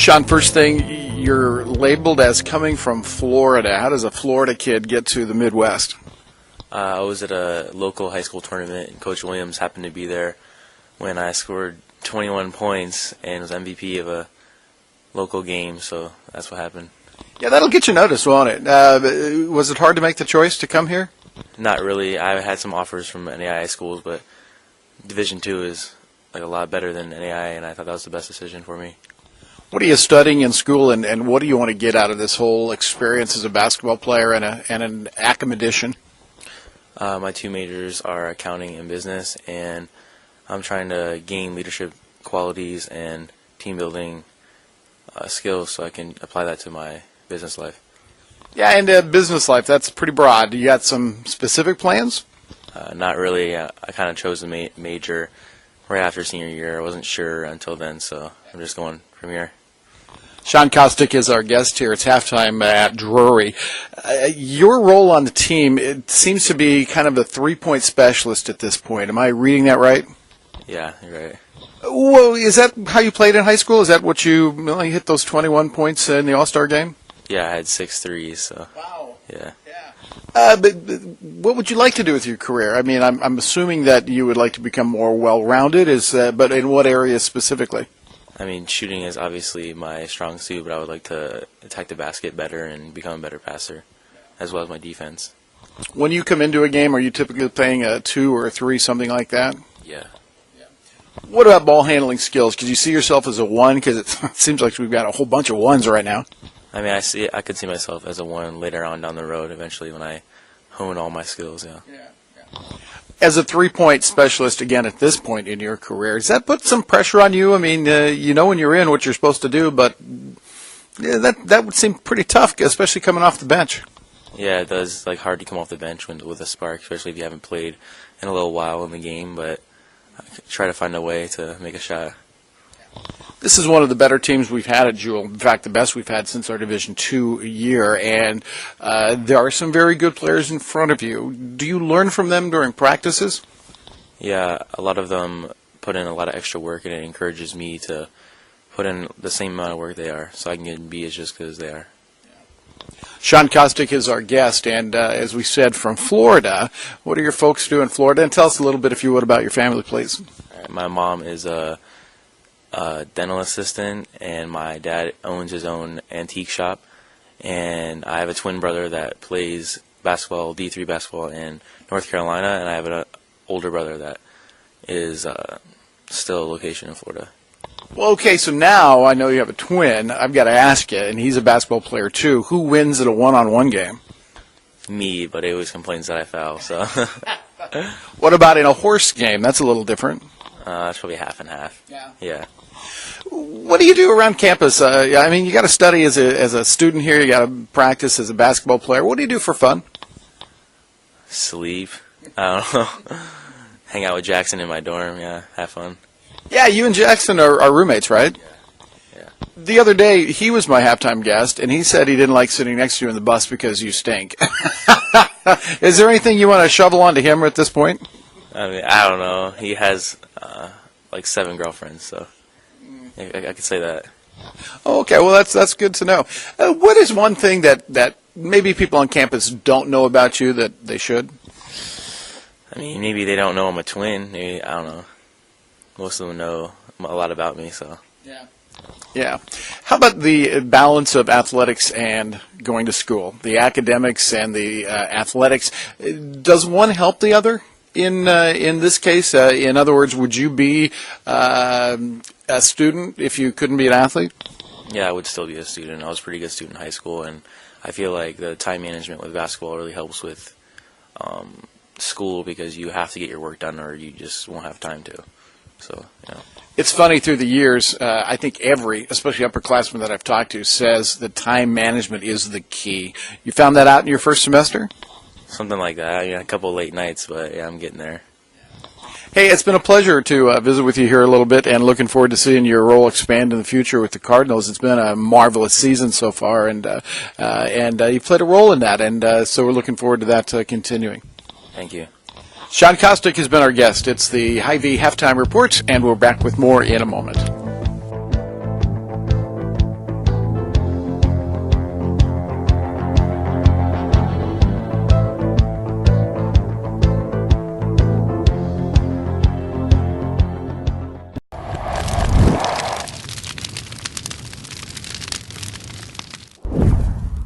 Sean, first thing, you're labeled as coming from Florida. How does a Florida kid get to the Midwest? I was at a local high school tournament, and Coach Williams happened to be there when I scored 21 points and was MVP of a local game, so that's what happened. Yeah, that'll get you noticed, won't it? Was it hard to make the choice to come here? Not really. I had some offers from NAIA schools, but Division II is like a lot better than NAIA, and I thought that was the best decision for me. What are you studying in school, and what do you want to get out of this whole experience as a basketball player and an academician? My two majors are accounting and business, and I'm trying to gain leadership qualities and team building skills so I can apply that to my business life. Yeah, and business life, that's pretty broad. You got some specific plans? Not really. I kind of chose the major right after senior year. I wasn't sure until then, so I'm just going from here. Sean Kostyk is our guest here. It's halftime at Drury. Your role on the team, it seems to be kind of a three-point specialist at this point. Am I reading that right? Yeah, you're right. Well, is that how you played in high school? Is that what you hit those 21 points in the All-Star game? Yeah, I had 6 threes, so. Wow. Yeah. But what would you like to do with your career? I mean, I'm assuming that you would like to become more well-rounded, but in what areas specifically? I mean, shooting is obviously my strong suit, but I would like to attack the basket better and become a better passer, as well as my defense. When you come into a game, are you typically playing a 2 or a 3, something like that? Yeah. What about ball handling skills? Could you see yourself as a 1? Because it seems like we've got a whole bunch of 1s right now. I mean, I could see myself as a 1 later on down the road, eventually, when I hone all my skills, yeah. As a three-point specialist, again, at this point in your career, does that put some pressure on you? I mean, you know when you're in what you're supposed to do, but that would seem pretty tough, especially coming off the bench. Yeah, it does. Like hard to come off the bench with a spark, especially if you haven't played in a little while in the game, but I try to find a way to make a shot. This is one of the better teams we've had at Jewell. In fact, the best we've had since our Division II year, and there are some very good players in front of you. Do you learn from them during practices? Yeah, a lot of them put in a lot of extra work, and it encourages me to put in the same amount of work they are, so I can be as just good as they are. Sean Kostyk is our guest, and as we said, from Florida. What do your folks do in Florida? And tell us a little bit, if you would, about your family, please. All right, my mom is a dental assistant, and my dad owns his own antique shop, and I have a twin brother that plays basketball, D3 basketball in North Carolina, and I have an older brother that is still a location in Florida. Well, okay, so now I know you have a twin. I've got to ask you, and he's a basketball player too. Who wins at a one-on-one game? Me, but he always complains that I foul, so. What about in a horse game? That's a little different. That's probably half and half. Yeah. What do you do around campus? I mean, you got to study as a student here. You got to practice as a basketball player. What do you do for fun? Sleep. I don't know. Hang out with Jackson in my dorm. Yeah, have fun. Yeah, you and Jackson are roommates, right? Yeah. The other day, he was my halftime guest, and he said he didn't like sitting next to you in the bus because you stink. Is there anything you want to shovel onto him at this point? I mean, I don't know. He has like 7 girlfriends, so I could say that. Okay, well that's good to know. What is one thing that maybe people on campus don't know about you that they should? I mean, maybe they don't know I'm a twin. Maybe, I don't know. Most of them know a lot about me, so. Yeah. How about the balance of athletics and going to school? The academics and the athletics. Does one help the other? In this case, in other words, would you be a student if you couldn't be an athlete? Yeah, I would still be a student. I was a pretty good student in high school, and I feel like the time management with basketball really helps with school because you have to get your work done or you just won't have time to. So, yeah. It's funny, through the years, I think especially upperclassmen that I've talked to, says that time management is the key. You found that out in your first semester? Something like that. Yeah, a couple of late nights, but yeah, I'm getting there. Hey, it's been a pleasure to visit with you here a little bit, and looking forward to seeing your role expand in the future with the Cardinals. It's been a marvelous season so far, and you played a role in that, and so we're looking forward to that continuing. Thank you. Sean Kostyk has been our guest. It's the HyVee Halftime Report, and we're back with more in a moment.